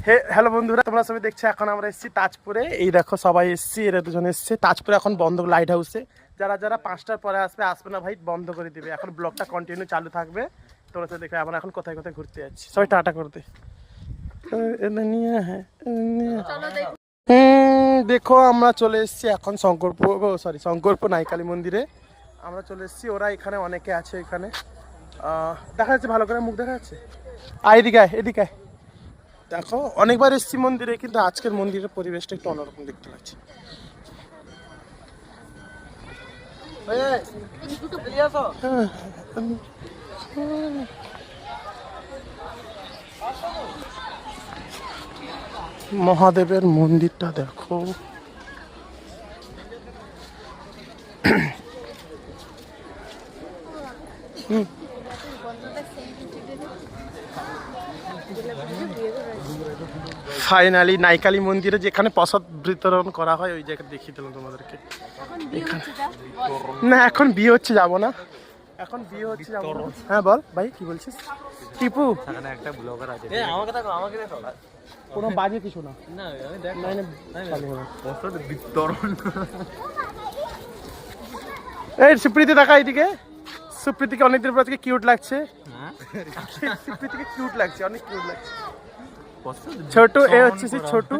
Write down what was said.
Hello বন্ধুরা, তোমরা সবাই দেখছো এখন আমরা এসেছি তাজপুরে। এই দেখো সবাই এসেছি, এরা দুজন এসছে তাজপুরে। এখন বন্ধ লাইট হাউসে, যারা যারা 5টার পরে আসবে না ভাই বন্ধ করে দিবে। এখন ব্লগটা কন্টিনিউ চালু থাকবে, তোমরা তো দেখবে। আমরা এখন কোথায় কোথায় ঘুরতে যাচ্ছি, সবাই টাটা করতে। দেখো আমরা চলে এসেছি এখন শঙ্করপুর নাইকালী মন্দিরে আমরা চলে এসেছি। ওরা এখানে অনেকে আছে, এখানে দেখা যাচ্ছে ভালো করে, মুখ দেখা যাচ্ছে। এদিকে দেখো, অনেকবার এসেছি মন্দিরে, কিন্তু আজকের মন্দিরের পরিবেশটা একটু অন্যরকম দেখতে পাচ্ছি। মহাদেবের মন্দিরটা দেখো। ফাইনালি নাইকালী মন্দিরে যেখানে প্রসাদ বিতরণ করা হয় ওই জায়গায় দেখিয়ে দিলাম তোমাদেরকে। না এখন বিয়ে হচ্ছে, যাবো না এখন বিয়ে হচ্ছে, যাবো না। হ্যাঁ বল ভাই, কি বলছিস? টিপু একটা ব্লগার আছে, কোনো বাজে কিছু না। এই সুপ্রীতি দেখা এইদিকে। সুপ্রীতিকে অনেকদিন পর আজকে কিউট লাগছে। সুপ্রীতিকে কিউট লাগছে, অনেক কিউট লাগছে। ছোটু এ হচ্ছে সেই ছোটু।